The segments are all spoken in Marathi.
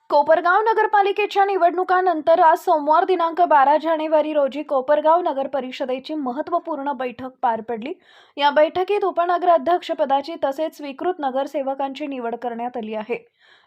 कोपरगाव नगरपालिकेच्या निवडणुकांनंतर आज सोमवार दिनांक 12 जानेवारी रोजी कोपरगाव नगर परिषदेची महत्त्वपूर्ण बैठक पार पडली। या बैठकीत उपनगराध्यक्षपदाची तसेच स्वीकृत नगरसेवकांची निवड करण्यात आली आहे।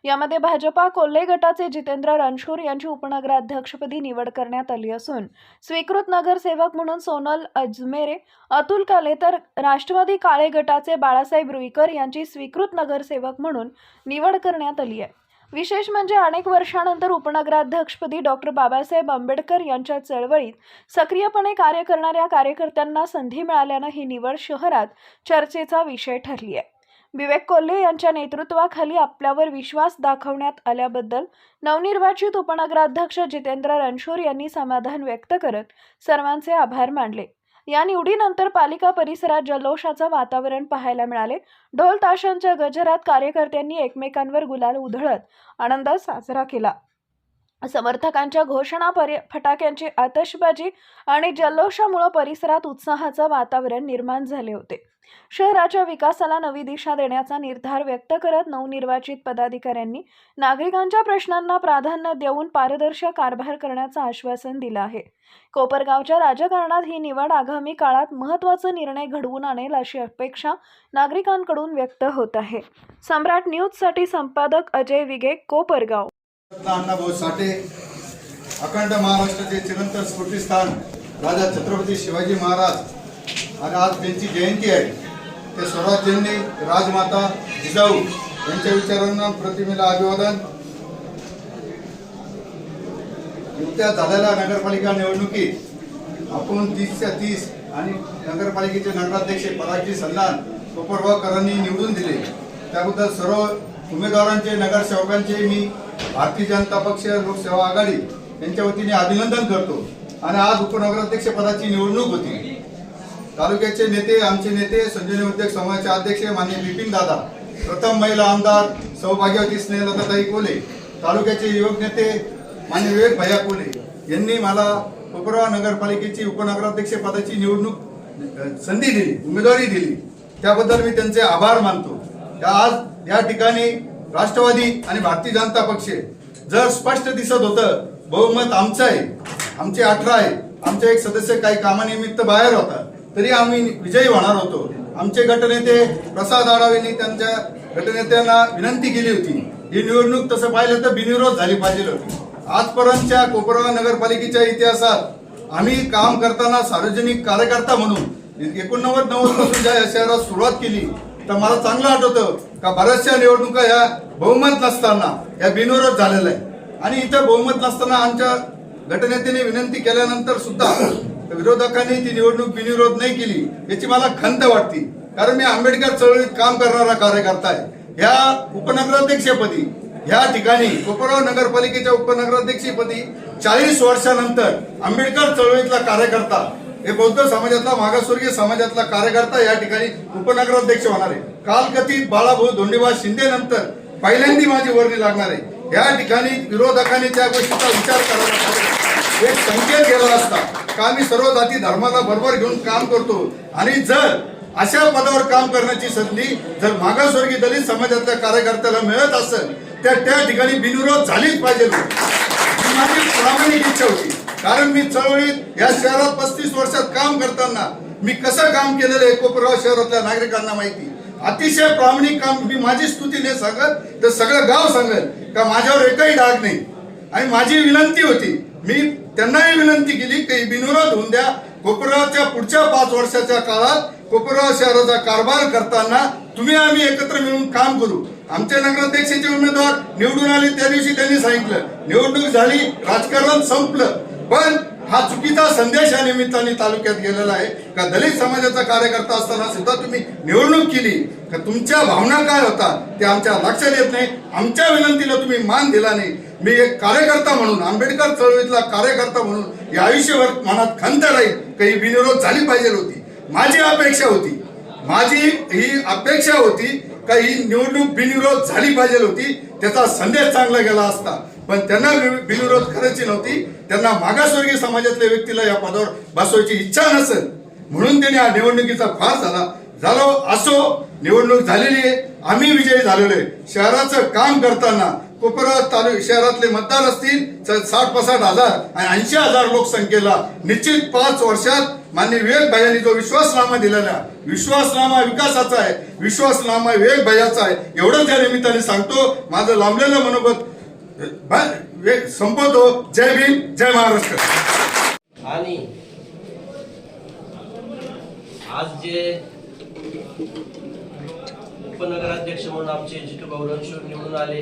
यामध्ये भाजपा कोल्हे गटाचे जितेंद्र रणशूर यांची उपनगराध्यक्षपदी निवड करण्यात आली असून स्वीकृत नगरसेवक म्हणून सोनल अजमेरे, अतुल काले तर राष्ट्रवादी काळे गटाचे बाळासाहेब रुईकर यांची स्वीकृत नगरसेवक म्हणून निवड करण्यात आली आहे। विशेष म्हणजे अनेक वर्षांनंतर उपनगराध्यक्षपदी डॉक्टर बाबासाहेब आंबेडकर यांच्या चळवळीत सक्रियपणे कार्य करणाऱ्या कार्यकर्त्यांना संधी मिळाल्याने ही निवड शहरात चर्चेचा विषय ठरली आहे। विवेक कोल्हे यांच्या नेतृत्वाखाली आपल्यावर विश्वास दाखवण्यात आल्याबद्दल नवनिर्वाचित उपनगराध्यक्ष जितेंद्र रणशूर यांनी समाधान व्यक्त करत सर्वांचे आभार मानले। या निवडीनंतर पालिका परिसरात जल्लोषाचं वातावरण पाहायला मिळाले। ढोल ताशांच्या गजरात कार्यकर्त्यांनी एकमेकांवर गुलाल उधळत आनंद साजरा केला। समर्थकांच्या घोषणा, फटाक्यांची आतषबाजी आणि जल्लोषामुळे परिसरात उत्साहाचं वातावरण निर्माण झाले होते। शहराच्या विकासाला नवी दिशा देण्याचा निर्धार व्यक्त करत नवनिर्वाचित पदाधिकाऱ्यांनी नागरिकांच्या प्रश्नांना प्राधान्य देऊन पारदर्शक कारभार करण्याचं आश्वासन दिलं आहे। कोपरगावच्या राजकारणात ही निवड आगामी काळात महत्त्वाचा निर्णय घडवून आणेल अशी अपेक्षा नागरिकांकडून व्यक्त होत आहे। सम्राट न्यूजसाठी संपादक अजय विगे, कोपरगाव। अण्णाभाऊ साठे, अखंड महाराष्ट्राचे चिरंतन स्फूर्तिस्थान राजा छत्रपती शिवाजी महाराज आणि आज त्यांची जयंती आहे। ते स्वराज्यांनी राजमाता जिजाऊ यांच्या विचारांना प्रतिमेला अभिवादन। नुकत्याच झालेल्या नगरपालिका निवडणुकीत आपण 30च्या 30 आणि नगरपालिकेचे नगराध्यक्ष पदाची संधान कोपरगावकरांनी निवडून दिले। त्याबद्दल सर्व उमेदवारांचे, नगरसेवकांचे मी भारतीय जनता पक्ष लोकसेवा आघाडी यांच्या वतीने अभिनंदन करतो। आणि आज उपनगराध्यक्ष पदाची निवडणूक होती। तालुक्याचे नेते, आमचे नेते, संजीवनी उद्योग समूहाचे अध्यक्ष माननीय बिपिन दादा, प्रथम महिला आमदार सौभाग्यवती स्नेहलताताई कोल्हे, तालुक्याचे युवक नेते माननीय विवेक भैया कोल्हे यांनी मला कोपरगाव नगरपालिकेची उपनगराध्यक्ष पदाची निवडणूक संधी दिली, उमेदवारी दिली। त्याबद्दल मी त्यांचे आभार मानतो। आज या ठिकाणी राष्ट्रवादी आणि भारतीय जनता पक्ष जर स्पष्ट दिसत होतं बहुमत आमचं आहे, आमचे 18 आहे, आमचे एक सदस्य काही कामानिमित्त बाहेर होता, तरी आम्ही विजयी होणार होतो। आमचे गटनेते प्रसाद आढावेंनी त्यांच्या गटनेत्यांना विनंती केली होती, ही निवडणूक तसं पाहिलं तर बिनविरोध झाली पाहिजे होती। आजपर्यंतच्या कोपरगाव नगरपालिकेच्या इतिहासात आम्ही काम करताना सार्वजनिक कार्यकर्ता म्हणून 89-90 पासून ज्या शहरात सुरुवात केली तर मला चांगलं आठवतं का बऱ्याचशा निवडणुका या बहुमत नसताना या बिनविरोध झालेल्या आहे। आणि इथं बहुमत नसताना आमच्या गटनेत्याने विनंती केल्यानंतर सुद्धा विरोधकांनी ती निवडणूक बिनविरोध नाही केली, याची मला खंत वाटते। कारण मी आंबेडकर चळवळीत काम करणारा कार्यकर्ता आहे। या उपनगराध्यक्षपदी या ठिकाणी कोपरगाव नगरपालिकेच्या उपनगराध्यक्षपदी 40 वर्षानंतर आंबेडकर चळवळीतला कार्यकर्ता, हे बौद्ध समाजातला, मागासवर्गीय समाजातला कार्यकर्ता या ठिकाणी उपनगराध्यक्ष होणार आहे। कालकथित बाळाभाऊ धोंडीबा शिंदे नंतर पहिल्यांदी माझी वर्णी लागणार आहे। या ठिकाणी विरोधकांनी त्या गोष्टीचा विचार करावा, एक संकेत गेला असता का आम्ही सर्व जाती धर्माला बरोबर घेऊन काम करतो। आणि जर अशा पदावर काम करण्याची संधी जर मागासवर्गीय दलित समाजातल्या कार्यकर्त्याला मिळत असेल तर त्या ठिकाणी बिनविरोध झालीच पाहिजे, माझी प्रामाणिक इच्छा होती। कारण मी चळवळीत या शहरात 35 वर्षात काम करताना मी कसं काम केलेलं आहे कोपरगाव शहरातल्या नागरिकांना माहिती। अतिशय प्रामाणिक काम, मी माझी स्तुती नाही सांगत तर सगळं गाव सांगेल का माझ्यावर एकही डाग नाही। आणि माझी विनंती होती, मी त्यांनाही विनंती केली की बिनविरोध होऊन द्या। कोपरगावच्या पुढच्या 5 वर्षाच्या काळात कोपरगाव शहराचा कारभार करताना तुम्ही आम्ही एकत्र मिळून काम करू। आमचे नगराध्यक्षाचे उमेदवार निवडून आले त्या दिवशी त्यांनी सांगितलं निवडणूक झाली, राजकारण संपलं। पण हा चुकीचा संदेश या निमित्ताने तालुक्यात गेलेला आहे का दलित समाजाचा कार्यकर्ता असताना सुद्धा तुम्ही निवडणूक केली का तुमच्या भावना काय होता ते आमच्या लक्षात येत नाही। आमच्या विनंतीला तुम्ही मान दिला नाही। मी एक कार्यकर्ता म्हणून, आंबेडकर चळवळीतला कार्यकर्ता म्हणून या आयुष्यभर मनात खंत राहील काही बिनविरोध झाली पाहिजे होती। माझी अपेक्षा होती, माझी ही अपेक्षा होती का ही निवडणूक बिनविरोध झाली पाहिजे होती, त्याचा संदेश चांगला गेला असता। पण त्यांना बिनविरोध करायची नव्हती, त्यांना मागासवर्गीय समाजातल्या व्यक्तीला या पदावर बसवायची इच्छा नसेल म्हणून त्यांनी हा निवडणुकीचा फार झालो असो। निवडणूक झालेली आहे, आम्ही विजयी झालेलो आहे। शहराचं काम करताना कोपरगाव तालुका शहरातले मतदार असतील तर 60-65 हजार आणि 80,000 लोकसंख्येला निश्चित 5 वर्षात माननीय विवेक भाईंनी जो विश्वासनामा दिलेला विश्वासनामा विकासाचा आहे, विश्वासनामा विवेक भाईचा आहे, एवढंच या निमित्ताने सांगतो. माझं लांबलेलं मनोगत संपवतो. जय भीम, जय महाराष्ट्र. आणि आज जे उपनगराध्यक्ष म्हणून आमचे जितू भाऊ रणशूर निवडून आले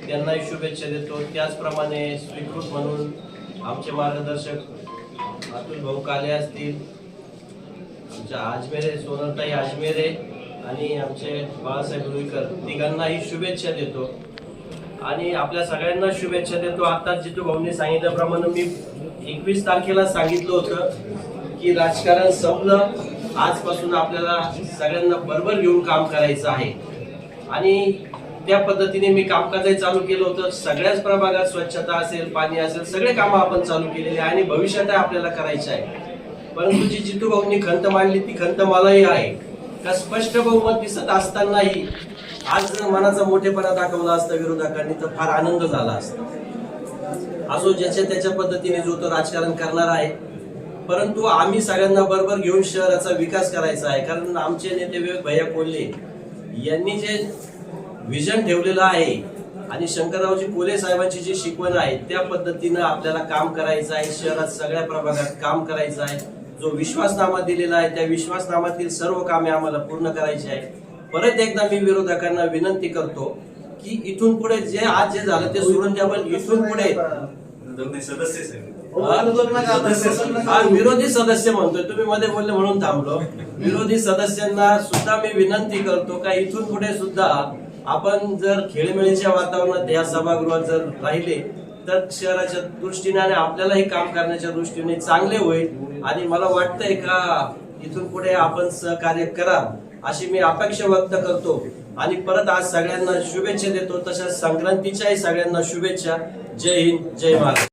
त्यांनाही शुभेच्छा देतो. त्याचप्रमाणे स्वीकृत म्हणून आमचे मार्गदर्शक अतुल भाऊ काले असतील, आमच्या आजमेरे सोनलताई आजमेरे आणि आमचे बाळासाहेब रुईकर तिघांनाही शुभेच्छा देतो. आणि आपल्या सगळ्यांना शुभेच्छा देतो. आता जितू भाऊंनी सांगितल्याप्रमाणे मी 21 तारखेला सांगितलं होतं की राजकारण संपलं, आजपासून आपल्याला सगळ्यांना बरोबर घेऊन काम करायचं आहे. आणि त्या पद्धतीने मी कामकाजही चालू केलं होतं. सगळ्याच प्रभागात स्वच्छता असेल, पाणी असेल, सगळे कामं आपण चालू केलेली आहे आणि भविष्यातही आपल्याला करायचं आहे. परंतु जी जितू भाऊंनी खंत मांडली ती खंत मलाही आहे का स्पष्ट बहुमत दिसत असतानाही आज जर मनाचा मोठेपणा दाखवला असता विरोधकांनी तर फार आनंद झाला असता. असो, ज्याच्या त्याच्या पद्धतीने जो तो राजकारण करणार आहे, परंतु आम्ही सगळ्यांना बरोबर घेऊन शहराचा विकास करायचा आहे. कारण आमचे नेते विवेक भैया कोल्हे यांनी जे विजन ठेवलेलं आहे आणि शंकररावजी कोल्हे साहेबांची जी शिकवण आहे त्या पद्धतीनं आपल्याला काम करायचं आहे. शहरात सगळ्या प्रभागात काम करायचं आहे. जो विश्वासनामा दिलेला आहे त्या विश्वासनामातील सर्व कामे आम्हाला पूर्ण करायची आहे. परत एकदा मी विरोधकांना विनंती करतो की इथून पुढे जे आज जे झालं ते सोडून द्या, पण इथून पुढे विरोधी सदस्य म्हणतोय, तुम्ही मध्ये बोलले म्हणून थांबलो. विरोधी सदस्यांना सुद्धा मी विनंती करतो का इथून पुढे सुद्धा आपण जर खेळीमेळीच्या वातावरणात या सभागृहात जर राहिले तर शहराच्या दृष्टीने आणि आपल्यालाही काम करण्याच्या दृष्टीने चांगले होईल. आणि मला वाटतंय का इथून पुढे आपण सहकार्य करा अशी मी अपेक्षा व्यक्त करतो. आणि परत आज सगळ्यांना शुभेच्छा देतो. तशाच संक्रांतीच्याही सगळ्यांना शुभेच्छा. जय हिंद, जय महाराष्ट्र.